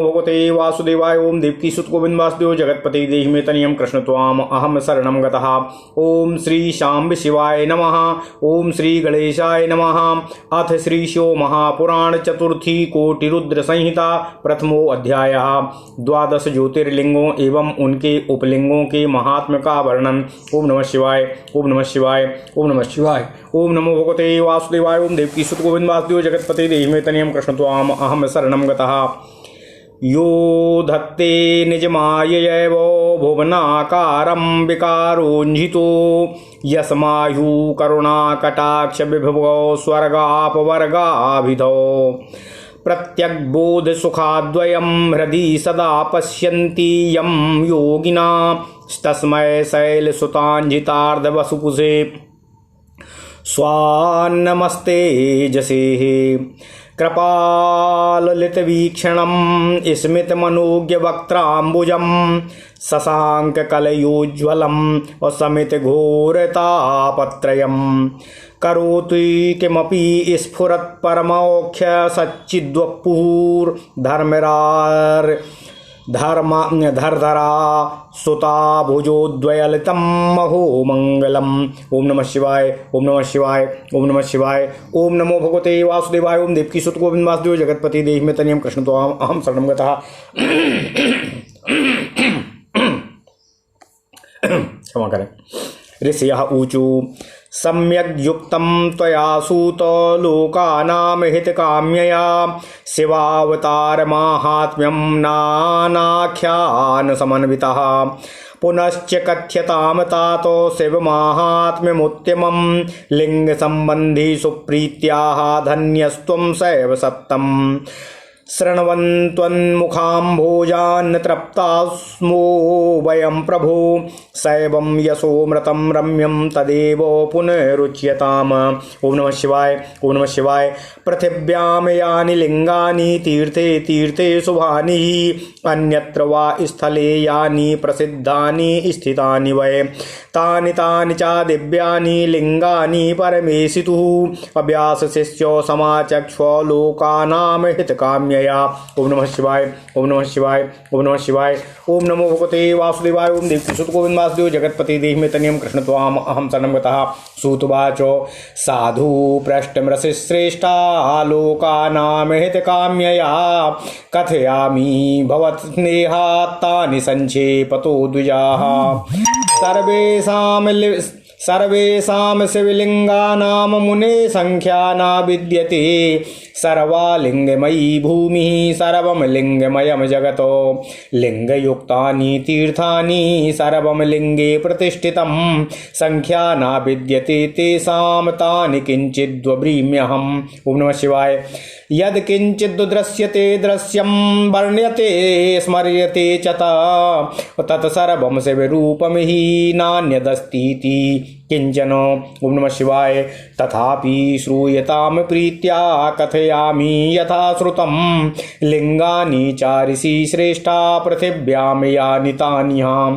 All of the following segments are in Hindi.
भगवते वासुदेवाय ओम देवकी सुत गोविंद वासुदेव जगतपति देहि मे तनियम कृष्ण त्वाम अहम शरणं गतः। ओम श्री शाम्ब शिवाय नमः। ओम श्री गणेशाय नमः। अथ श्री शिव महापुराण चतुर्थी कोटि रुद्र संहिता प्रथमो अध्यायः। 12 ज्योतिर्लिंगों एवं उनके उपलिंगों के महात्म्य का वर्णन। ओम नमः शिवाय। ओम नमः शिवाय। ओम नमः शिवाय। ओम नमो भगवते वासुदेवाय ओम देवकी सुत गोविंद वासुदेव जगतपति देहि मे तनियं कृष्ण त्वाम अहम शरणं गतः। यो धत्ते निजमायैव भुवनाकारं विकारोञ्झितो यस्मायु करुणाकटाक्ष विभवो स्वर्गापवर्गाभिधौ प्रत्यग्बोधसुखाद्वयं हृदि सदा पश्यन्ति यं योगिना तस्मै शैलसुताञ्जितार्धवसुपुषे स्वान्नमस्ते जसेः कृपाललितवीक्षणं स्मितमनोज्ञवक्त्राम्बुजं शशाङ्ककलयोज्ज्वलं समितघोरतापत्रयं करोति किमपि स्फुरत्परमोक्षसच्चिद्वपुर्धर्मरा सुता भुजोद्वयलितं महो मंगलम्। ओम नमः शिवाय। ओम नमः शिवाय। ओम नमः शिवाय। ओम नमो भगवते वासुदेवाय ओम देवकी सुत गोविंद वासुदेव जगतपति देहि मे तनियं कृष्ण त्वाम अहम शरणं गतः। क्षमा करें। ऋषयः ऊचु सम्यग् युक्तं त्वया सूत लोकानां हितकाम्यया शिवावतारमाहात्म्यं नानाख्यानसमन्वितः पुनश्च कथ्यतां तातो शिवमाहात्म्यमुत्तमं लिङ्गसम्बन्धि सुप्रीत्याः धन्यस्त्वं सैव सत्तम् शृण्वन्त्वन्मुखाम्भोजान् तृप्तास्मो वयं प्रभो सैवं यशोमृतं रम्यं तदेव पुनरुच्यताम्। ओम नमः शिवाय। ओम नमः शिवाय। पृथिव्यां यानि लिंगानि तीर्थे तीर्थे शुभानि अन्यत्र वा स्थले यानि प्रसिद्धानि स्थितानि वै तानि तानि च दिव्यानि लिंगानि परमेशितुः अभ्यास शिष्यो समाचक्ष्व लोकानां हितकाम्य। ओम नमः शिवाय। ओम नमः शिवाय। ओम नमः शिवाय। ओम नमो भगवते वासुदेवाय ओम देवकी सुत गोविंद वासुदेव जगतपति देहि मे तनियं कृष्ण त्वाम अहम शरणं गतः। सूतवाचो साधु पृष्ठमृषि श्रेष्ठा लोकानां हितकाम्यया कथयामि भवत्स्नेहात्तानि संक्षेपतो द्विजाः सर्वेषां शिवलिंगानां मुने संख्या न विद्यते सर्वालिंगमयी भूमिः सर्वं लिंगमयं जगतो लिंगयुक्तानि तीर्थानि सर्वं लिंगे प्रतिष्ठितं संख्या न विद्यते तेषां तानि किंचिद्ब्रीम्यहम्। ओम नमः शिवाय। यद् किंचिद् दृश्यते दृश्यं वर्ण्यते स्मर्यते च तत्सर्वं शिवरूपमिहि नान्यदस्तीति किंचन। ओम नमः शिवाय। तथापि श्रूयतां प्रीत्या कथयामि यथा श्रुतं लिंगानि चारिषि श्रेष्ठा पृथिव्यां यानि तान्यहं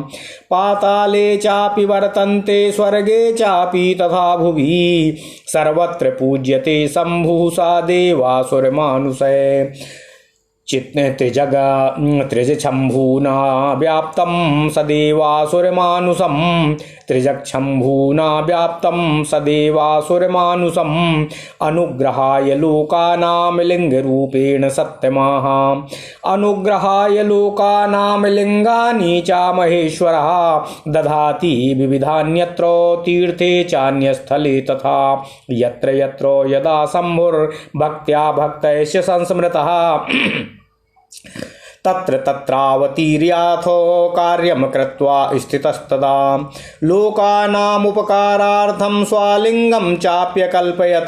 पाताले चापि वर्तन्ते स्वर्गे चापि तथा भुवि सर्वत्र पूज्यते शंभुः सा देवासुरमानुषे त्रिजच्छम्भूना व्याप्तं सदेवासुरमानुषं त्रिजच्छम्भूना व्याप्तं सदेवासुरमानुषम् अनुग्रहाय लोकानां लिंगरूपेण सत्यमाः अनुग्रहाय लोकानां लिंगानि च महेश्वरः दधाति विविधान्यत्र तीर्थे चान्यस्थले तथा यत्र यत्र यदा शम्भुर्भक्त्या भक्तैश्च संस्मृतः तत्र तत्रावतीर्याथो कार्यं कृत्वा स्थितस्तदा लोकानामुपकारार्थं स्वालिंगं चाप्यकल्पयत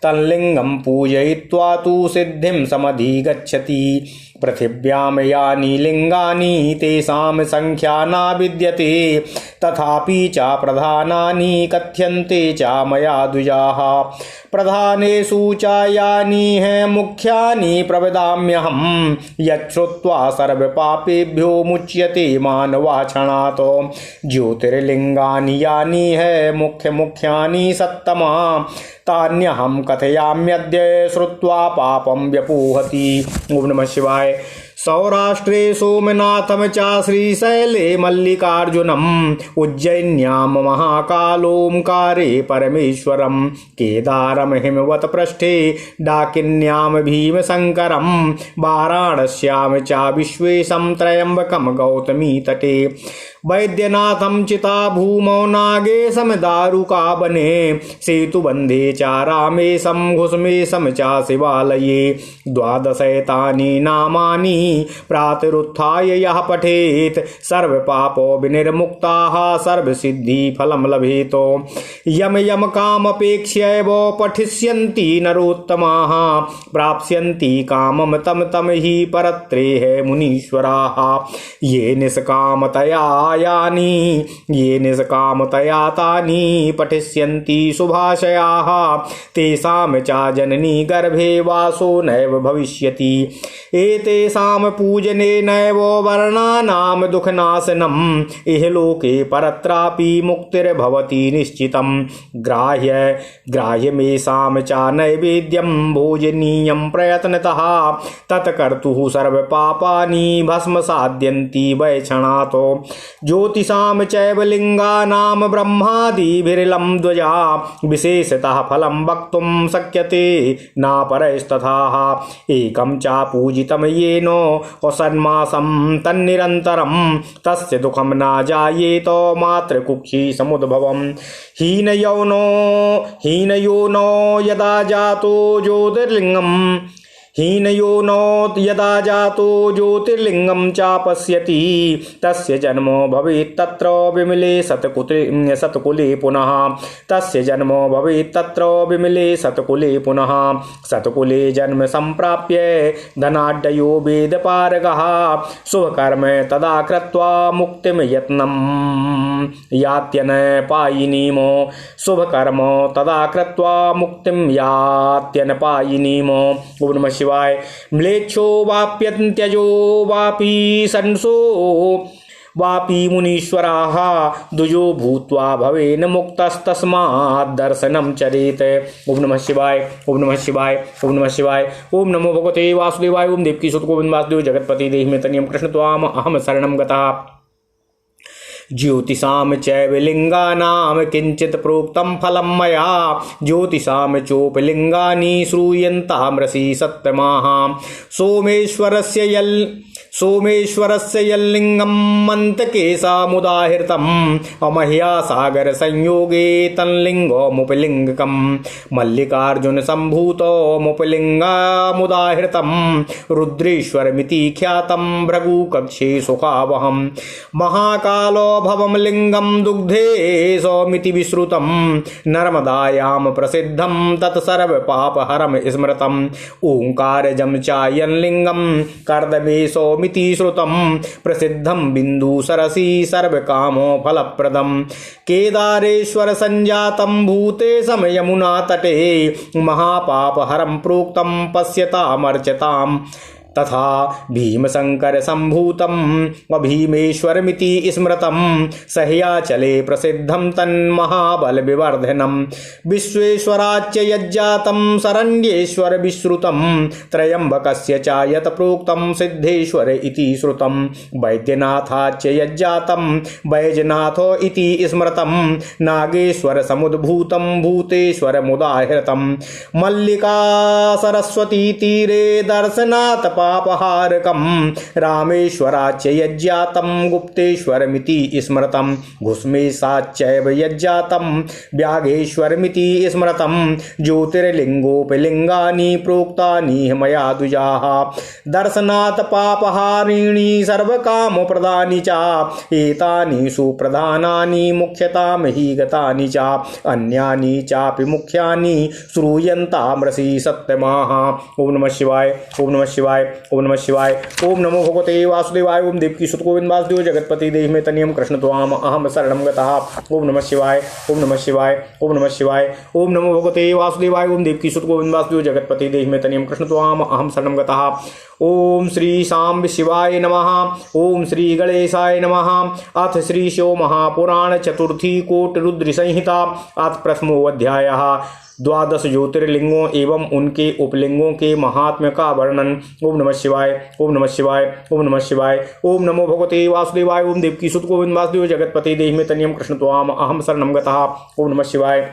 तल्लिंगं पूजयित्वा तु सिद्धिं समधिगच्छति पृथिव्यां यानि लिंगानि तेषां संख्या न विद्यते तथापि च प्रधानानि कथ्यन्ते च मया द्विजाः प्रधानेषु च यानि हैं मुख्यानि प्रवदाम्यहं यच्छ्रुत्वा सर्वपापेभ्यो मुच्यते मानवाक्षणात् ज्योतिर्लिंगानि यानि हैं मुख्य मुख्यानि सत्तमा तान्यहं कथयाम्यद्य श्रुत्वा पापं व्यपोहति। ओम नमः शिवाय। सौराष्ट्रे सोमनाथम च श्रीशैले मल्लिकार्जुनम उज्जैन्यां महाकालोंकारे परमेश्वरम केदारम हिमवत पृष्ठे डाकिन्याम भीमशंकरम वाराणस्याम च विश्वेशम त्रयंबकम गौतमी तटे वैद्यनाथम चिता भूमौ नागेशम दारुकावने सेतुबंधे च रामेशम घुसमेशम च शिवालये द्वादशैतानि नामानि प्रातरुत्थाय यः पठेत् सर्वपापो विनिर्मुक्ताः सर्वसिद्धिफलं लभेत यम यम कामपेक्ष्यैव पठिष्यन्ति नरोत्तमाः प्राप्स्यन्ति कामं तम तम हि परत्रेः मुनीश्वराः ये निष्कामतया ये निष्कामतया तानि पठिष्यन्ति शुभाशयाः तेषां च जननी गर्भे वासो नैव भविष्यति एतेषां पूजनेनैव वर्णानां दुःखनाशनम् इहलोके परत्रापि मुक्तिर्भवति निश्चितं ग्राह्यमेषां च नैवेद्यं भोजनीयं प्रयत्नतः तत्कर्तुः सर्वपापानि भस्मसाद्यन्ति वैक्षणात् ज्योतिषां चैव लिंगानां ब्रह्मादिभिर्लं ध्वजा विशेषतः फलं वक्तुं शक्यते न परस्तथा एकं च पूजितं येन असन्मासं तन्निरन्तरं तस्य दुःखं न जायेत मात्र कुक्षि समुद्भवम् हीनयोनो यदा जातो ज्योतिर्लिंगं चापश्यति तस्य जन्मो भवेत् तत्र विमले सत्कुले पुनः सत्कुले जन्म संप्राप्य धनाढ्यो वेदपारगः शुभकर्म तदा कृत्वा मुक्तिं यत्नं यात्यन पायिनीमो शुभकर्म तदा कृत्वा मुक्तिं यात्यन पायिनीमो। ओम नमः शिवाय। म्लेच्छो वाप्यन्त्यजो वापि संसो वापि मुनीश्वराः द्विजो भूत्वा भवेन मुक्तस्तस्मात् दर्शनं चरेत्। ओम नमः शिवाय। ओम नमः शिवाय। ओम नमः शिवाय। ओम नमो भगवते वासुदेवाय। ओम देवकी सुत गोविंद वासुदेव जगतपति देहि में तनियम कृष्ण त्वाम अहम शरणं गतः। ज्योतिषां चैव लिंगानां किंचित प्रोक्तं फलं मया ज्योतिषां चोपलिंगानि श्रूयन्तामृषि सत्तमाः सोमेश्वरस्य यल्लिंगं मन्तकेशामुदाहृतम् अमह्या सागर संयोगे तल्लिंगमुपलिंगकम् मल्लिकार्जुन संभूतो मुपलिंगमुदाहृतम् रुद्रेश्वरमिति ख्यातं भृगुकक्षे सुखावहम् महाकालो भवम लिंगम दुग्धे सौमिति विश्रुतम नर्मदायाम प्रसिद्धम तत्सर्व पापहरम स्मृतम ओंकारजम चायन लिंगम कर्दमे सौमिति श्रुतम प्रसिद्धम बिंदु सरसी सर्वकामो फलप्रदम केदारेश्वर संजातम भूते यमुना तटे महापापहरम प्रोक्तम पश्यतामर्चताम तथा भीमशंकर संभूतम भीमेश्वरमिति स्मृतम सह्याचले प्रसिद्धम तन्महाबल विवर्धनम विश्वेश्वराच्च यज्जातम शरण्येश्वर विश्रुतम त्रयंबकस्य च यत प्रोक्तम सिद्धेश्वर इति श्रुतम वैद्यनाथाच्च यज्जातम वैजनाथो इति स्मृतम नागेश्वर समुद्भूतम भूतेश्वर मुदाहृतम मल्लिका सरस्वती तीरे दर्शनात् पापहारकम रामेश्वराच्च यज्जातम गुप्तेश्वरमिति स्मृतम घुस्मेशाच्चैव यज्जातम व्याघेश्वरमिति स्मृतम ज्योतिर्लिंगोपलिंगानि प्रोक्तानि मया द्विजाः दर्शनात् पापहारिणी सर्वकामप्रदानि च एतानि सुप्रधानानि मुख्यतां हि गतानि च अन्यानि चापि मुख्यानि श्रूयन्तामृषि सत्तमाः। ओम नमः शिवाय। ओम नमः शिवाय। ओम नमः शिवाय। ओम नमो भगवते वासुदेवाय। ओम देवकी सुत गोविंद वासुदेव जगतपति देहि में तनियम कृष्ण त्वाम अहम शरणं गतः। ओम नमः शिवाय। ओम नमः शिवाय। ओम नमः शिवाय। ओम नमो भगवते वासुदेवाय। ओम देवकी सुत गोविंद वासुदेव जगतपति देहि में तनियम कृष्ण त्वाम अहम शरणं गतः। ओम श्री सांब शिवाय नमः। ओम श्री गणेशाय नमः। अथ श्री शिव महापुराण चतुर्थी कोट रुद्र संहिता अथ प्रथमो अध्यायः। 12 ज्योतिर्लिंगों एवं उनके उपलिंगों के महात्म्य का वर्णन। ओम नमः शिवाय, ओम नमः शिवाय, ओम नमः शिवाय। ओम नमो भगवते वासुदेवाय। ओम देवकी सुत गोविंद वासुदेव जगतपते देहि में तनियम कृष्ण त्वाम अहम शरणम गतः। ओम नमः शिवाय।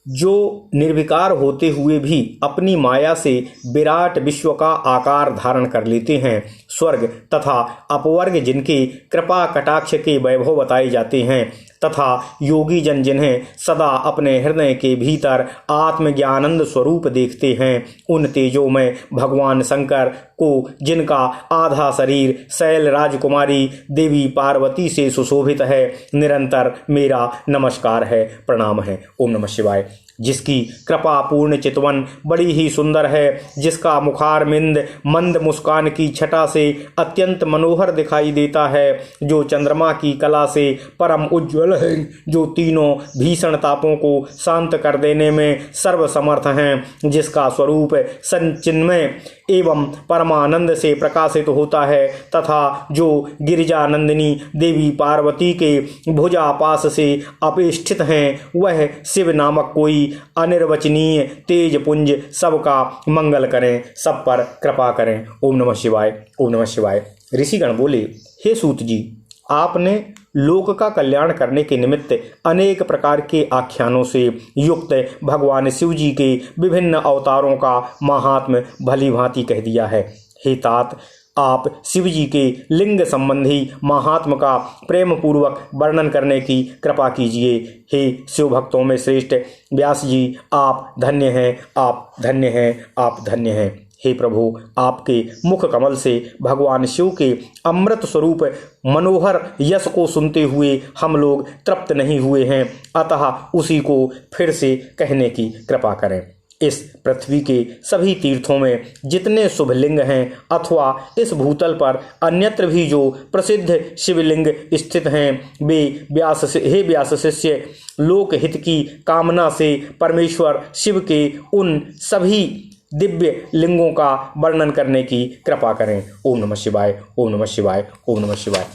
जो निर्विकार होते हुए भी अपनी माया से विराट विश्व का आकार धारण कर लेते हैं, स्वर्ग तथा अपवर्ग जिनके कृपा कटाक्ष के वैभव बताए जाते हैं, तथा योगी जन जिन्हें सदा अपने हृदय के भीतर आत्मज्ञानंद स्वरूप देखते हैं, उन तेजोमय भगवान शंकर को जिनका आधा शरीर शैल राजकुमारी देवी पार्वती से सुशोभित है, निरंतर मेरा नमस्कार है, प्रणाम है। ओम नमः शिवाय। जिसकी कृपा पूर्ण चितवन बड़ी ही सुंदर है, जिसका मुखारविंद मंद मुस्कान की छटा से अत्यंत मनोहर दिखाई देता है, जो चंद्रमा की कला से परम उज्ज्वल है, जो तीनों भीषण तापों को शांत कर देने में सर्वसमर्थ हैं, जिसका स्वरूप संचिन्मय एवं परमानंद से प्रकाशित होता है, तथा जो गिरिजानंदिनी देवी पार्वती के भुजा पास से अपेष्ठित हैं, वह शिव नामक कोई अनिर्वचनीय तेज पुंज सबका मंगल करें, सब पर कृपा करें। ओम नमः शिवाय, ओम नमः शिवाय। ऋषिगण बोले, हे सूत जी, आपने लोक का कल्याण करने के निमित्त अनेक प्रकार के आख्यानों से युक्त भगवान शिव जी के विभिन्न अवतारों का महात्म्य भली भांति कह दिया है। हे तात, आप शिव जी के लिंग संबंधी महात्म का प्रेम पूर्वक वर्णन करने की कृपा कीजिए। हे शिव भक्तों में श्रेष्ठ व्यास जी, आप धन्य हैं, आप धन्य हैं, आप धन्य हैं। हे प्रभु, आपके मुख कमल से भगवान शिव के अमृत स्वरूप मनोहर यश को सुनते हुए हम लोग तृप्त नहीं हुए हैं, अतः उसी को फिर से कहने की कृपा करें। इस पृथ्वी के सभी तीर्थों में जितने शुभलिंग हैं, अथवा इस भूतल पर अन्यत्र भी जो प्रसिद्ध शिवलिंग स्थित हैं, वे व्यास शिष्य लोकहित की कामना से परमेश्वर शिव के उन सभी दिव्य लिंगों का वर्णन करने की कृपा करें। ओम नमः शिवाय, ओम नमः शिवाय, ओम नमः शिवाय।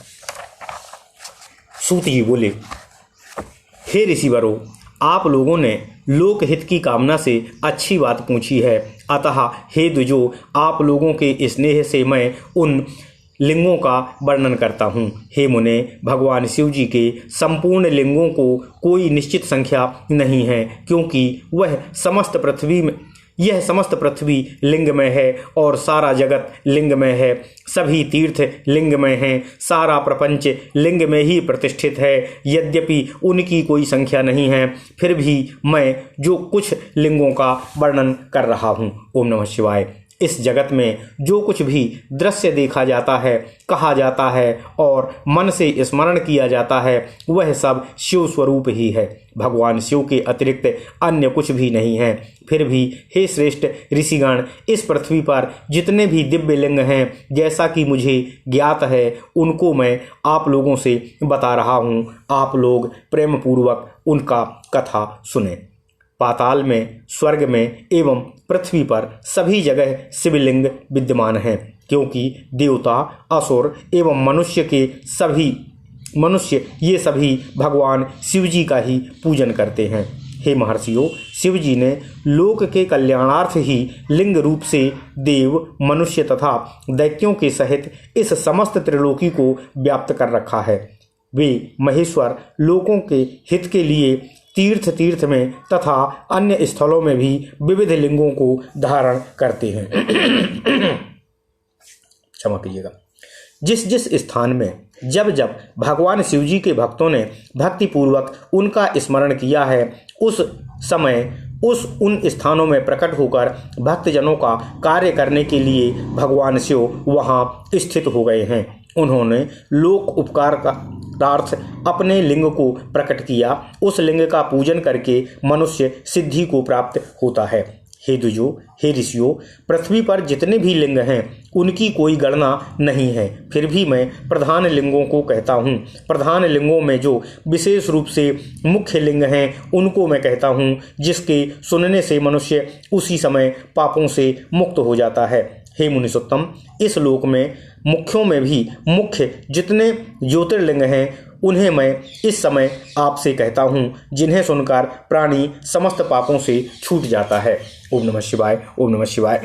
सूत जी बोले, हे ऋषिवरों, आप लोगों ने लोकहित की कामना से अच्छी बात पूछी है, अतः हे द्विजो, आप लोगों के स्नेह से मैं उन लिंगों का वर्णन करता हूँ। हे मुने, भगवान शिव जी के संपूर्ण लिंगों को कोई निश्चित संख्या नहीं है, क्योंकि यह समस्त पृथ्वी लिंगमय है और सारा जगत लिंगमय है, सभी तीर्थ लिंगमय हैं, सारा प्रपंच लिंग में ही प्रतिष्ठित है। यद्यपि उनकी कोई संख्या नहीं है, फिर भी मैं जो कुछ लिंगों का वर्णन कर रहा हूँ। ओम नमः शिवाय। इस जगत में जो कुछ भी दृश्य देखा जाता है, कहा जाता है और मन से स्मरण किया जाता है, वह सब शिव स्वरूप ही है। भगवान शिव के अतिरिक्त अन्य कुछ भी नहीं है। फिर भी हे श्रेष्ठ ऋषिगण, इस पृथ्वी पर जितने भी दिव्य लिंग हैं, जैसा कि मुझे ज्ञात है, उनको मैं आप लोगों से बता रहा हूँ। आप लोग प्रेम पूर्वक उनका कथा सुने। पाताल में, स्वर्ग में एवं पृथ्वी पर सभी जगह शिवलिंग विद्यमान हैं, क्योंकि देवता, असुर एवं मनुष्य ये सभी भगवान शिव जी का ही पूजन करते हैं। हे महर्षियों, शिव जी ने लोक के कल्याणार्थ ही लिंग रूप से देव, मनुष्य तथा दैत्यों के सहित इस समस्त त्रिलोकी को व्याप्त कर रखा है। वे महेश्वर लोकों के हित के लिए तीर्थ में तथा अन्य स्थलों में भी विविध लिंगों को धारण करते हैं। क्षमा कीजिएगा। जिस स्थान में जब भगवान शिव जी के भक्तों ने भक्ति पूर्वक उनका स्मरण किया है, उस समय उन स्थानों में प्रकट होकर भक्तजनों का कार्य करने के लिए भगवान शिव वहाँ स्थित हो गए हैं। उन्होंने लोक उपकार का अर्थ अपने लिंग को प्रकट किया। उस लिंग का पूजन करके मनुष्य सिद्धि को प्राप्त होता है। हे द्विजो, हे ऋषियों, पृथ्वी पर जितने भी लिंग हैं, उनकी कोई गणना नहीं है। फिर भी मैं प्रधान लिंगों को कहता हूँ। प्रधान लिंगों में जो विशेष रूप से मुख्य लिंग हैं, उनको मैं कहता हूँ, जिसके सुनने से मनुष्य उसी समय पापों से मुक्त हो जाता है। हे मुनिसोत्तम, इस लोक में मुख्यों में भी मुख्य जितने ज्योतिर्लिंग हैं, उन्हें मैं इस समय आपसे कहता हूँ, जिन्हें सुनकर प्राणी समस्त पापों से छूट जाता है। ओम नमः शिवाय, ओम नमः शिवाय।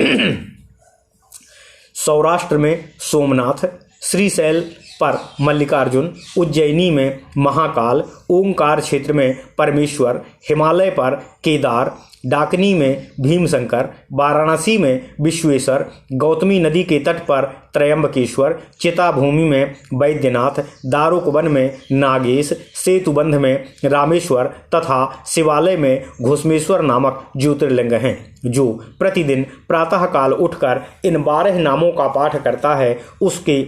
सौराष्ट्र में सोमनाथ, श्रीशैल पर मल्लिकार्जुन, उज्जैनी में महाकाल, ओंकार क्षेत्र में परमेश्वर, हिमालय पर केदार, डाकनी में भीमशंकर, वाराणसी में विश्वेश्वर, गौतमी नदी के तट पर त्रयंबकेश्वर, चिताभूमि में वैद्यनाथ, दारुकवन में नागेश, सेतुबंध में रामेश्वर तथा शिवालय में घुसमेश्वर नामक ज्योतिर्लिंग हैं। जो प्रतिदिन प्रातःकाल उठकर इन 12 नामों का पाठ करता है उसके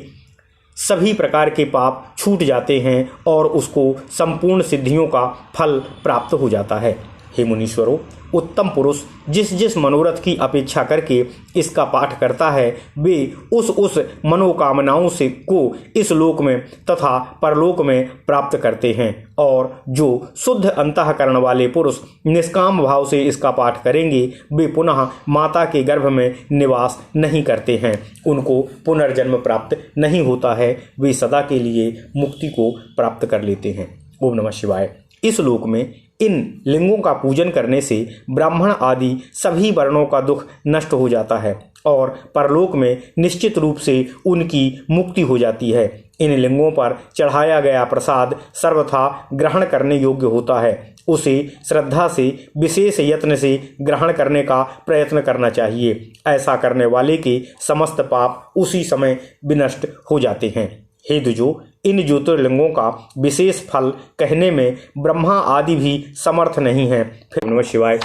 सभी प्रकार के पाप छूट जाते हैं और उसको संपूर्ण सिद्धियों का फल प्राप्त हो जाता है। हे मुनीश्वरों, उत्तम पुरुष जिस जिस मनोरथ की अपेक्षा करके इसका पाठ करता है वे उस मनोकामनाओं से को इस लोक में तथा परलोक में प्राप्त करते हैं। और जो शुद्ध अंतःकरण वाले पुरुष निष्काम भाव से इसका पाठ करेंगे वे पुनः माता के गर्भ में निवास नहीं करते हैं, उनको पुनर्जन्म प्राप्त नहीं होता है, वे सदा के लिए मुक्ति को प्राप्त कर लेते हैं। ओम नमः शिवाय। इस लोक में इन लिंगों का पूजन करने से ब्राह्मण आदि सभी वर्णों का दुख नष्ट हो जाता है और परलोक में निश्चित रूप से उनकी मुक्ति हो जाती है। इन लिंगों पर चढ़ाया गया प्रसाद सर्वथा ग्रहण करने योग्य होता है, उसे श्रद्धा से विशेष यत्न से ग्रहण करने का प्रयत्न करना चाहिए। ऐसा करने वाले के समस्त पाप उसी समय विनष्ट हो जाते हैं। हे द्विजो, इन ज्योतिर्लिंगों का विशेष फल कहने में ब्रह्मा आदि भी समर्थ नहीं है। फिर नमः शिवाय।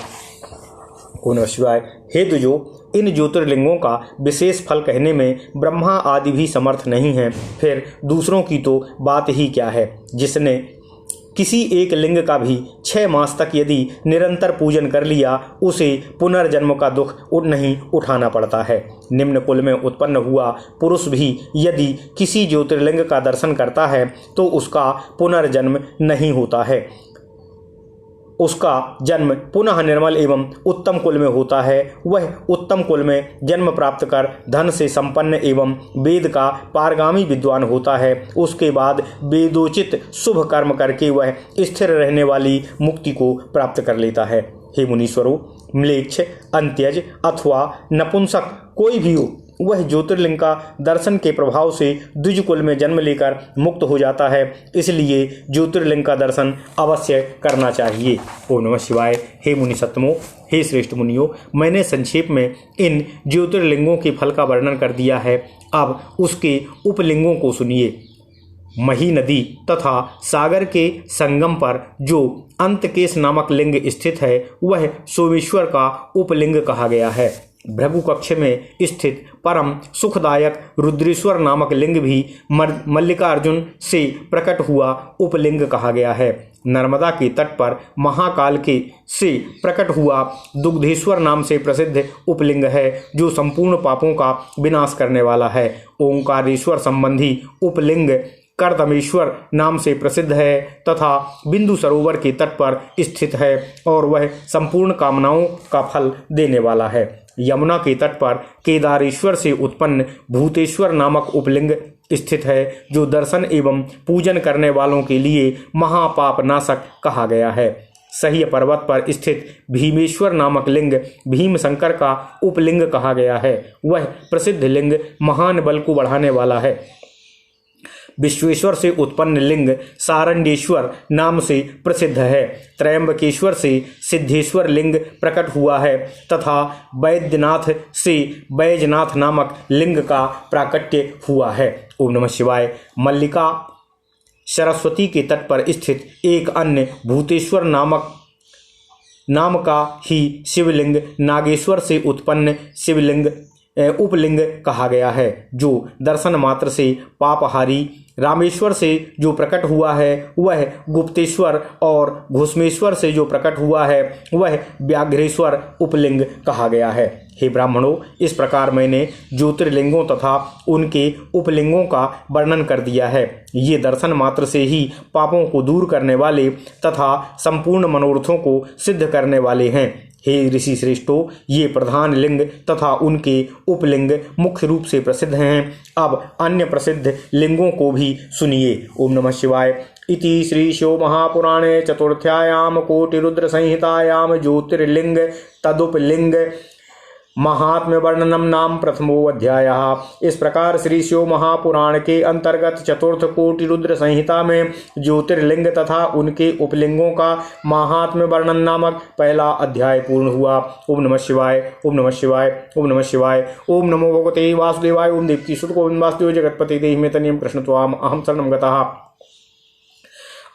ओम नमः शिवाय। हे द्विजो, इन ज्योतिर्लिंगों का विशेष फल कहने में ब्रह्मा आदि भी समर्थ नहीं है, फिर दूसरों की तो बात ही क्या है। जिसने किसी एक लिंग का भी 6 मास तक यदि निरंतर पूजन कर लिया उसे पुनर्जन्म का दुख नहीं उठाना पड़ता है। निम्न कुल में उत्पन्न हुआ पुरुष भी यदि किसी ज्योतिर्लिंग का दर्शन करता है तो उसका पुनर्जन्म नहीं होता है, उसका जन्म पुनः निर्मल एवं उत्तम कुल में होता है। वह उत्तम कुल में जन्म प्राप्त कर धन से संपन्न एवं वेद का पारगामी विद्वान होता है। उसके बाद वेदोचित शुभ कर्म करके वह स्थिर रहने वाली मुक्ति को प्राप्त कर लेता है। हे मुनीश्वरों, म्लेच्छ, अंत्यज अथवा नपुंसक कोई भी हो, वह ज्योतिर्लिंग का दर्शन के प्रभाव से द्विज कुल में जन्म लेकर मुक्त हो जाता है, इसलिए ज्योतिर्लिंग का दर्शन अवश्य करना चाहिए। ओम नमः शिवाय। हे मुनि सत्तमो, हे श्रेष्ठ मुनियों, मैंने संक्षेप में इन ज्योतिर्लिंगों के फल का वर्णन कर दिया है। अब उसके उपलिंगों को सुनिए। मही नदी तथा सागर के संगम पर जो अंतकेश नामक लिंग स्थित है वह सोमेश्वर का उपलिंग कहा गया है। भृगु कक्ष में स्थित परम सुखदायक रुद्रेश्वर नामक लिंग भी मल्लिकार्जुन से प्रकट हुआ उपलिंग कहा गया है। नर्मदा के तट पर महाकाल के से प्रकट हुआ दुग्धेश्वर नाम से प्रसिद्ध उपलिंग है जो संपूर्ण पापों का विनाश करने वाला है। ओंकारेश्वर संबंधी उपलिंग कर्दमेश्वर नाम से प्रसिद्ध है तथा बिंदु सरोवर के तट पर स्थित है और वह संपूर्ण कामनाओं का फल देने वाला है। यमुना के तट पर केदारेश्वर से उत्पन्न भूतेश्वर नामक उपलिंग स्थित है जो दर्शन एवं पूजन करने वालों के लिए महापाप नाशक कहा गया है। सह्य पर्वत पर स्थित भीमेश्वर नामक लिंग भीमशंकर का उपलिंग कहा गया है। वह प्रसिद्ध लिंग महान बल को बढ़ाने वाला है। विश्वेश्वर से उत्पन्न लिंग सारंडेश्वर नाम से प्रसिद्ध है। त्रयंबकेश्वर से सिद्धेश्वर लिंग प्रकट हुआ है तथा वैद्यनाथ से बैजनाथ नामक लिंग का प्राकट्य हुआ है। ओम नमः शिवाय। मल्लिका सरस्वती के तट पर स्थित एक अन्य भूतेश्वर नाम का ही शिवलिंग नागेश्वर से उत्पन्न शिवलिंग उपलिंग कहा गया है जो दर्शन मात्र से पापहारी। रामेश्वर से जो प्रकट हुआ है वह गुप्तेश्वर और घुसमेश्वर से जो प्रकट हुआ है वह व्याघ्रेश्वर उपलिंग कहा गया है। हे ब्राह्मणों, इस प्रकार मैंने ज्योतिर्लिंगों तथा उनके उपलिंगों का वर्णन कर दिया है। ये दर्शन मात्र से ही पापों को दूर करने वाले तथा संपूर्ण मनोरथों को सिद्ध करने वाले हैं। हे ऋषि श्रेष्ठों, ये प्रधान लिंग तथा उनके उपलिंग मुख्य रूप से प्रसिद्ध हैं। अब अन्य प्रसिद्ध लिंगों को भी सुनिए। ओम नमः शिवाय। इति श्री शिव महापुराणे चतुर्थ्यायाम कोटिरुद्र संहितायाम ज्योतिर्लिंग तदुपलिंग महात्म्य वर्णनम नाम प्रथमो अध्यायः। इस प्रकार श्री शिव महापुराण के अंतर्गत चतुर्थ कोटि रुद्र संहिता में ज्योतिर्लिंग तथा उनके उपलिंगों का महात्म्य वर्णन नामक पहला अध्याय पूर्ण हुआ। ओम नमः शिवाय, ओम नमः शिवाय, ओम नमः शिवाय। ओम नमो भगवते वासुदेवाय। ओम देवकी सुत गोविंद वासुदेव जगतपति देहि मे तनियम कृष्ण त्वाम अहम शरणं गतः।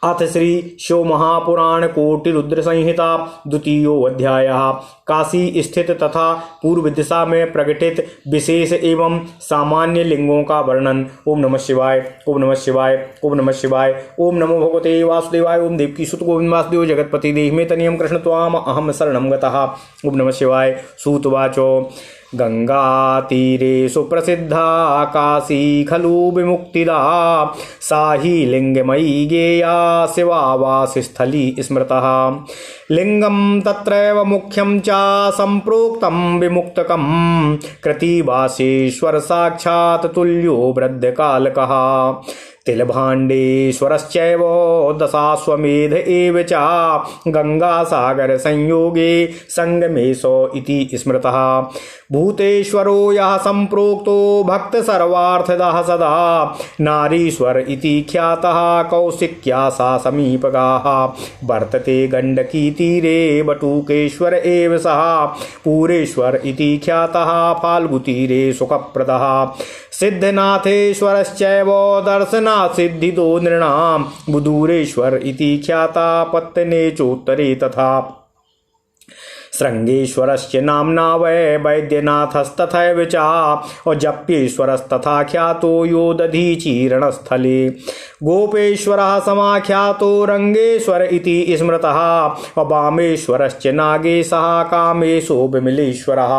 अथ श्री शिव महापुराण कोटि रुद्र संहिता द्वितीयो अध्यायः। काशी स्थित तथा पूर्व दिशा में प्रकटित विशेष एवं सामान्य लिंगों का वर्णन। ओम नमः शिवाय, ओम नमः शिवाय, ओम नमः शिवाय। ओम नमो भगवते वासुदेवाय। ओम देवकी सुत गोविंद वासुदेव जगतपति देहि मे तनियम कृष्ण त्वाम अहम शरणं गतः। ओम नमः शिवाय। सूतवाचो गंगा तीरे सुप्रसिद्धा काशी खलु विमुक्तिदा साही लिंगमयी गेया शिवावासस्थली स्मृतः। लिंगम तत्रैव मुख्यं च संप्रोक्तं विमुक्तकं कृतिवासेश्वर साक्षात् तुल्यो वृद्धकालकः। तिलभाण्डेश्वरश्चैव दशाश्वमेध एव च गंगासागर संयोगे संगमेशो इति स्मृतः। भूतेश्वरो यः संप्रोक्तो भक्त सर्वार्थदः सदा नारीश्वर इति ख्यातः कौशिक्या सा समीपगाः। वर्तते गण्डकी तीरे बटुकेश्वर एव सः पूरेश्वर इति ख्यातः फाल्गुतीरे सुखप्रदः। सिद्धनाथेश्वरश्चैव दर्शनात् सिद्धितो नृणां बुधूरेश्वर इति ख्याता पत्तने चोत्तरे तथा। श्रृंगेश्वरश्च नाम्ना वै वैद्यनाथस्तथैव च जप्येश्वरस्तथा ख्यातो यो दधीचीर्णस्थले। गोपेश्वरः समाख्यातो रंगेश्वर इति स्मृतः। वामेश्वरश्च नागेशः कामेशो विमलेश्वरः।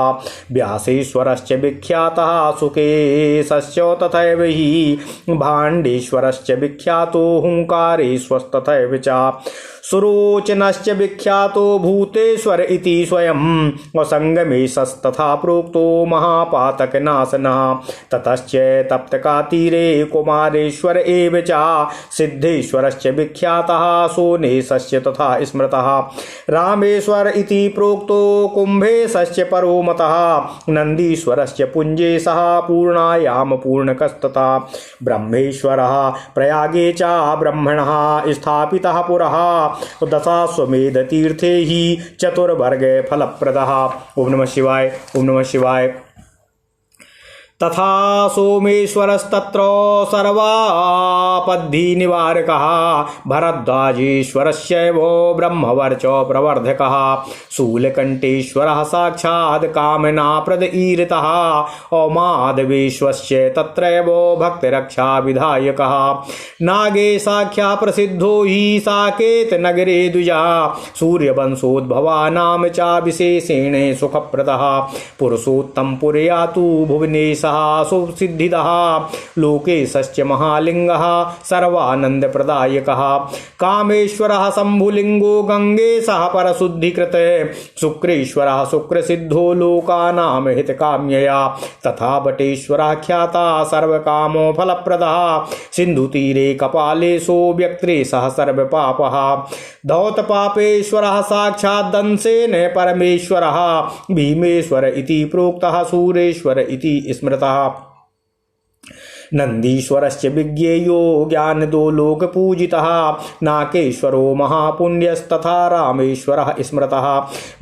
व्यासेश्वरश्च विख्यातः सुकेशश्च तथैव हि भाण्डेश्वरश्च विख्यातो हुंकारेश्वरस्तथैव च। सुरोचनश्च विख्यातो भूतेश्वर इति स्वयं संगमेशस्तथा प्रोक्तो महापातकनाशनः। ततश्च तप्तकातीरे कुमारेश्वर एव च सिद्धेश्वरश्च विख्यातः सोनेशश्च तथा स्मृतः। रामेश्वर इति प्रोक्तो कुम्भेशश्च परो मतः। नन्दीश्वरश्च पुञ्जेशः पूर्णायाम पूर्णकस्तथा। ब्रह्मेश्वरः प्रयागे च ब्रह्मणः स्थापितः पुरः दशाश्वमेध तीर्थे ही चतुर्वर्ग फलप्रदः। ओम नमः शिवाय, ओम नमः शिवाय। तथा सोमेश्वरस्तत्र सर्वापद्धि निवारकः भरद्वाजेश्वरस्यैव ब्रह्मवर्च प्रवर्धकः। शूलकण्ठेश्वरः साक्षात् कामनाप्रद ईरितः माधवेश्वस्य तत्रैव भक्तिरक्षा विधायकः। नागेशाख्यः प्रसिद्धो हि साकेत नगरे द्विजा सूर्यवंशोद्भवानां च विशेषेण सुखप्रदः। पुरुषोत्तम पुरयातु भुवनेश सुसिद्धिदः लोकेशश्च महालिंगः सर्वानन्दप्रदायकः। कामेश्वरः शम्भुलिंगो गंगेशः परशुद्धिकृत। शुक्रेश्वरः शुक्रसिद्धो लोकानां हितकाम्यया। तथा बटेश्वरः ख्याता सर्वकामो फलप्रदः। सिन्धुतीरे कपालेशो व्यक्त्रेशः सर्वपापः। धौतपापेश्वरः साक्षात् दंसेन परमेश्वरः। भीमेश्वर इति प्रोक्तः सूरेश्वर इति स्मृतः। नंदीश्वरश्च विज्ञेयो ज्ञानदो लोकपूजितः। नाकेश्वरो महापुण्यस्तथा रामेश्वरः स्मृतः।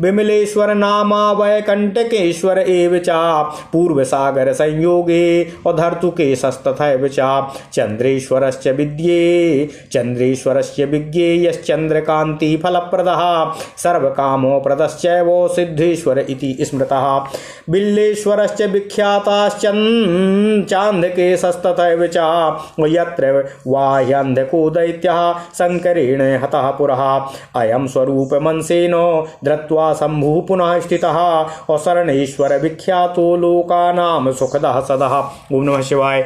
विमलेश्वर नामा वैकंठकेश्वर एव च पूर्वसागर संयोगे अधर्तुकेशस्तथैव च। चंद्रेश्वरश्च विद्ये चंद्रेश्वरस्य विज्ञेयश्चंद्रकान्ति फलप्रदः। सर्वकामोप्रदश्चैव सिद्धेश्वर इति स्मृतः। बिल्लेश्वरश्च विख्याताश्चान्धकेश तथैव च यत्र वाह्यन्धको दैत्यः शंकरेण हतः पुरः। अयं स्वरूपमंसेन धृत्वा शम्भुः पुनः स्थितः अशरणेश्वर विख्यातो लोकानां सुखदः सदः। ओम नमः शिवाय।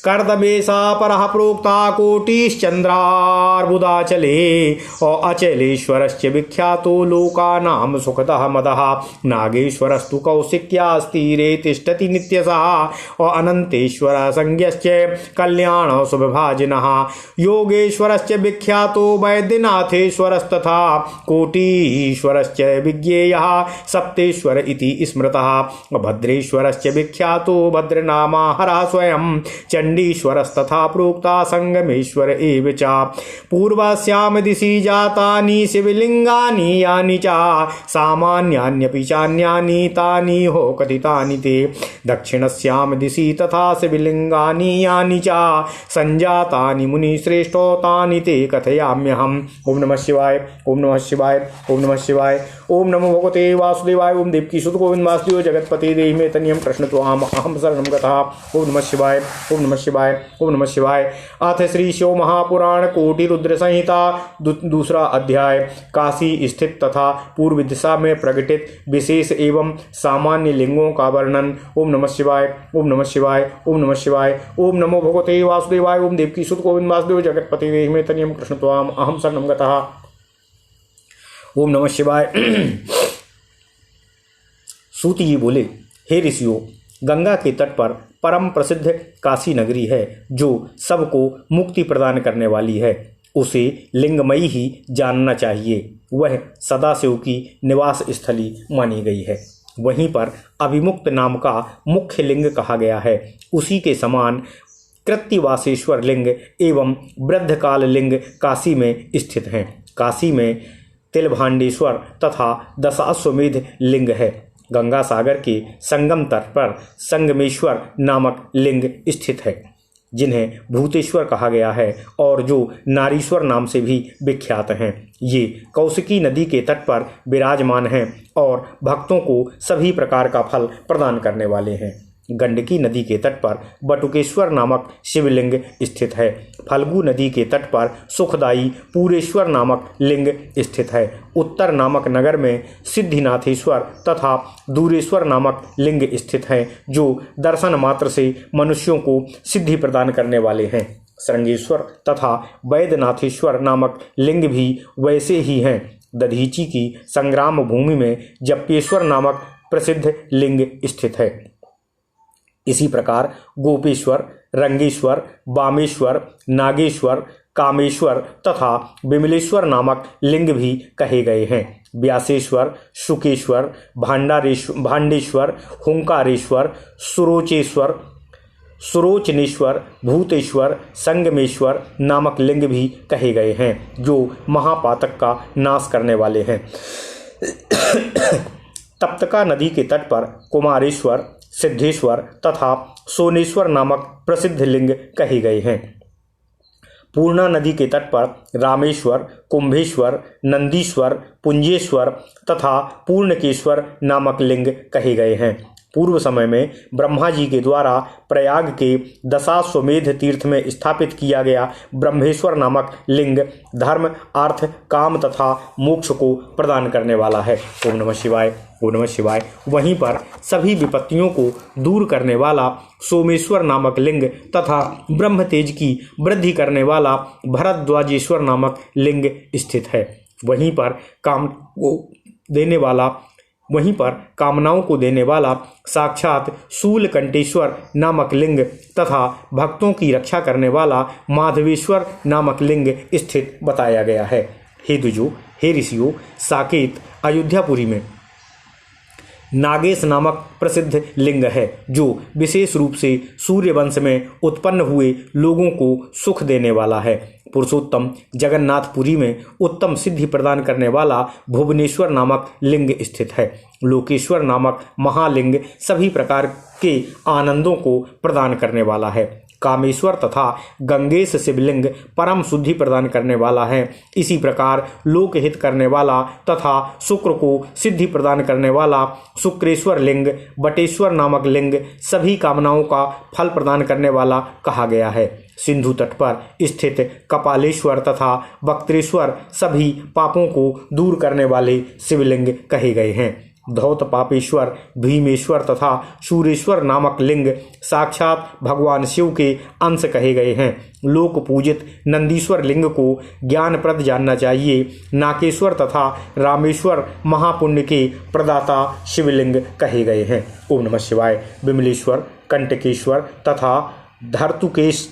कर्दमेशा परः प्रोक्ता कोटिश्चन्द्रार्बुदाचले और अचलेश्वरश्च विख्यातो लोकानां सुखतः मदः नागेश्वरस्तु कौशिक्यास्तीरे तिष्ठति नित्यशः और अनन्तेश्वर संज्ञश्च कल्याण शुभभाजिनः योगेश्वरश्च विख्यातो वैद्यनाथेश्वरस्तथा कोटीश्वरश्च विज्ञेयः सप्तेश्वर इति स्मृतः भद्रेश्वरश्च विख्यातो भद्रनामा हरः स्वयं चण्डीश्वरस्तथा प्रोक्ता संगमेश्वर एव च पूर्वास्यां दिशि जातानि शिवलिंगानि यानि च सामान्यान्यपि चान्यानि तानि हो कथितानि ते दक्षिणस्यां दिशि तथा शिवलिंगानि यानि च संजातानि मुनिश्रेष्ठो तानि ते कथयाम्यहम्। ओम नमः शिवाय, ओम नमः शिवाय, ओम नमः शिवाय, ओम नमो भगवते वासुदेवाय, ओम देवकी सुत गोविंद वासुदेव जगतपते देहि मे तनियम कृष्ण त्वाम अहम शरणं गतः। ओम नमः शिवाय, ओम नमः शिवाय, ओम नमः शिवाय। अथ श्री शिव महापुराण कोटि रुद्र संहिता दूसरा अध्याय काशी स्थित तथा पूर्व दिशा में प्रकटित विशेष एवं सामान्य लिंगों का वर्णन। ओम नमः शिवाय, ओम नमः शिवाय, ओम नमः शिवाय, ओम नमो भगवते वासुदेवाय, ओम देवकी सुत गोविंद वासुदेव जगतपते देहि मे तनियम कृष्ण त्वाम अहम शरणं गतः। ओम नमः शिवाय। सूत जी बोले, हे ऋषियों, गंगा के तट पर परम प्रसिद्ध काशी नगरी है जो सबको मुक्ति प्रदान करने वाली है। उसे लिंगमयी ही जानना चाहिए। वह सदाशिव की निवास स्थली मानी गई है। वहीं पर अभिमुक्त नाम का मुख्य लिंग कहा गया है। उसी के समान कृत्तिवासेश्वर लिंग एवं वृद्धकाल लिंग काशी में स्थित हैं। काशी में तिलभांडेश्वर तथा दशाश्वमेध लिंग है। गंगा सागर के संगम तट पर संगमेश्वर नामक लिंग स्थित है, जिन्हें भूतेश्वर कहा गया है और जो नारीश्वर नाम से भी विख्यात हैं। ये कौशिकी नदी के तट पर विराजमान हैं और भक्तों को सभी प्रकार का फल प्रदान करने वाले हैं। गंडकी नदी के तट पर बटुकेश्वर नामक शिवलिंग स्थित है। फल्गु नदी के तट पर सुखदायी पूरेश्वर नामक लिंग स्थित है। उत्तर नामक नगर में सिद्धिनाथेश्वर तथा दूरेश्वर नामक लिंग स्थित हैं, जो दर्शन मात्र से मनुष्यों को सिद्धि प्रदान करने वाले हैं। श्रृंगेश्वर तथा वैद्यनाथेश्वर नामक लिंग भी वैसे ही हैं। दधीची की संग्राम भूमि में जप्येश्वर नामक प्रसिद्ध लिंग स्थित है। इसी प्रकार गोपेश्वर, रंगेश्वर, वामेश्वर, नागेश्वर, कामेश्वर तथा विमलेश्वर नामक लिंग भी कहे गए हैं। व्यासेश्वर, शुकेश्वर, भांडेश्वर, हुंकारेश्वर, सुरोचेश्वर, सुरोचनेश्वर, भूतेश्वर, संगमेश्वर नामक लिंग भी कहे गए हैं, जो महापातक का नाश करने वाले हैं। तप्तका नदी के तट पर कुमारेश्वर, सिद्धेश्वर तथा सोनेश्वर नामक प्रसिद्ध लिंग कहे गए हैं। पूर्णा नदी के तट पर रामेश्वर, कुंभेश्वर, नंदीश्वर, पुंजेश्वर तथा पूर्णकेश्वर नामक लिंग कहे गए हैं। पूर्व समय में ब्रह्मा जी के द्वारा प्रयाग के दशाश्वमेध तीर्थ में स्थापित किया गया ब्रह्मेश्वर नामक लिंग धर्म, अर्थ, काम तथा मोक्ष को प्रदान करने वाला है। ओम नमः शिवाय, ओम नमः शिवाय। वहीं पर सभी विपत्तियों को दूर करने वाला सोमेश्वर नामक लिंग तथा ब्रह्म तेज की वृद्धि करने वाला भरद्वाजेश्वर नामक लिंग स्थित है। वहीं पर कामनाओं को देने वाला साक्षात शूलकंठेश्वर नामक लिंग तथा भक्तों की रक्षा करने वाला माधवेश्वर नामक लिंग स्थित बताया गया है। हे द्विजों, हे ऋषियों, साकेत अयोध्यापुरी में नागेश नामक प्रसिद्ध लिंग है, जो विशेष रूप से सूर्य वंश में उत्पन्न हुए लोगों को सुख देने वाला है। पुरुषोत्तम जगन्नाथपुरी में उत्तम सिद्धि प्रदान करने वाला भुवनेश्वर नामक लिंग स्थित है। लोकेश्वर नामक महालिंग सभी प्रकार के आनंदों को प्रदान करने वाला है। कामेश्वर तथा गंगेश शिवलिंग परम शुद्धि प्रदान करने वाला है। इसी प्रकार लोकहित करने वाला तथा शुक्र को सिद्धि प्रदान करने वाला शुक्रेश्वर लिंग, बटेश्वर नामक लिंग सभी कामनाओं का फल प्रदान करने वाला कहा गया है। सिंधु तट पर स्थित कपालेश्वर तथा वक्त्रेश्वर सभी पापों को दूर करने वाले शिवलिंग कहे गए हैं। धौत पापेश्वर, भीमेश्वर तथा शूरेश्वर नामक लिंग साक्षात भगवान शिव के अंश कहे गए हैं। लोक पूजित नंदीश्वर लिंग को ज्ञानप्रद जानना चाहिए। नाकेश्वर तथा रामेश्वर महापुण्य के प्रदाता शिवलिंग कहे गए हैं। ओम नमः शिवाय। विमलेश्वर, कंटकेश्वर तथा धर्तुकेश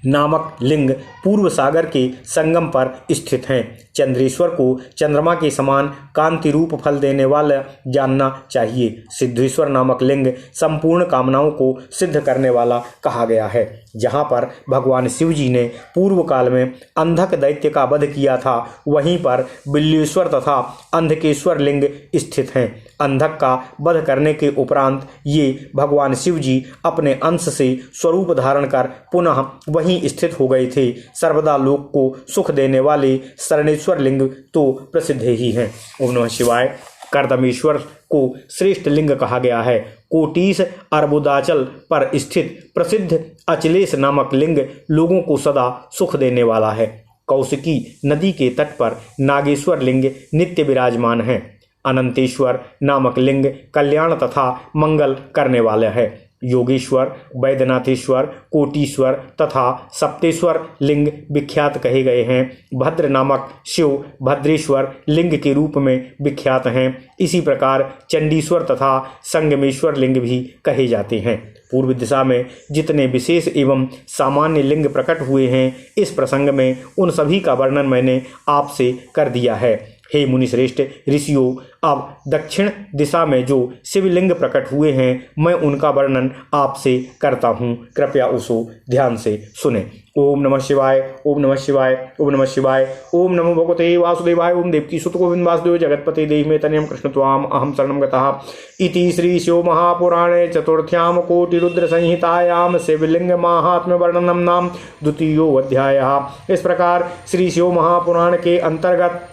नामक लिंग पूर्व सागर के संगम पर स्थित हैं। चंद्रेश्वर को चंद्रमा के समान कांति रूप फल देने वाला जानना चाहिए। सिद्धेश्वर नामक लिंग संपूर्ण कामनाओं को सिद्ध करने वाला कहा गया है। जहाँ पर भगवान शिव जी ने पूर्व काल में अंधक दैत्य का वध किया था, वहीं पर बिल्लेश्वर तथा अंधकेश्वर लिंग स्थित हैं। अंधक का वध करने के उपरांत ये भगवान शिव जी अपने अंश से स्वरूप धारण कर पुनः वहीं स्थित हो गए थे। सर्वदा लोक को सुख देने वाले शरणेश्वर लिंग तो प्रसिद्ध ही हैं। ओम नमः शिवाय। कर्दमेश्वर को श्रेष्ठ लिंग कहा गया है। कोटीस अर्बुदाचल पर स्थित प्रसिद्ध अचलेश नामक लिंग लोगों को सदा सुख देने वाला है। कौशिकी नदी के तट पर नागेश्वर लिंग नित्य विराजमान है। अनंतेश्वर नामक लिंग कल्याण तथा मंगल करने वाला है। योगेश्वर, वैद्यनाथेश्वर, कोटीश्वर तथा सप्तेश्वर लिंग विख्यात कहे गए हैं। भद्र नामक शिव भद्रेश्वर लिंग के रूप में विख्यात हैं। इसी प्रकार चंडीश्वर तथा संगमेश्वर लिंग भी कहे जाते हैं। पूर्व दिशा में जितने विशेष एवं सामान्य लिंग प्रकट हुए हैं, इस प्रसंग में उन सभी का वर्णन मैंने आपसे कर दिया है। हे मुनिश्रेष्ठ ऋषियों, अब दक्षिण दिशा में जो शिवलिंग प्रकट हुए हैं, मैं उनका वर्णन आपसे करता हूँ। कृपया उसको ध्यान से सुने। ओम नमः शिवाय। ओम नमः शिवाय। ओम नमः शिवाय। ओम नमो भगवते वासुदेवाय। ओम देवकी सुत गोविंद वासुदेव जगतपते देहि मे तनयं कृष्ण त्वाम अहम शरणं गतः। इति श्री शिव महापुराणे चतुर्थ्यां कोटिरुद्र संहितायां शिवलिंग महात्म्य वर्णनम नाम द्वितीयो अध्यायः। इस प्रकार श्री शिव महापुराण के अंतर्गत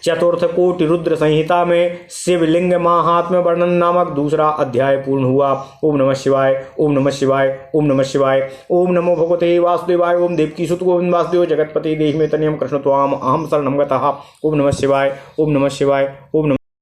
चतुर्थ कोटि रुद्र संहिता में शिवलिंग महात्म्य वर्णन नामक दूसरा अध्याय पूर्ण हुआ। ओम नमः शिवाय। ओम नमः शिवाय। ओम नमः शिवाय। ओम नमो भगवते वासुदेवाय। ओम देवकी सुत गोविंद वासुदेव जगतपते देहि मे तनयं कृष्ण त्वाम अहम शरणं गतः। ओम नमः शिवाय। ओम नमः शिवाय। ओम नमः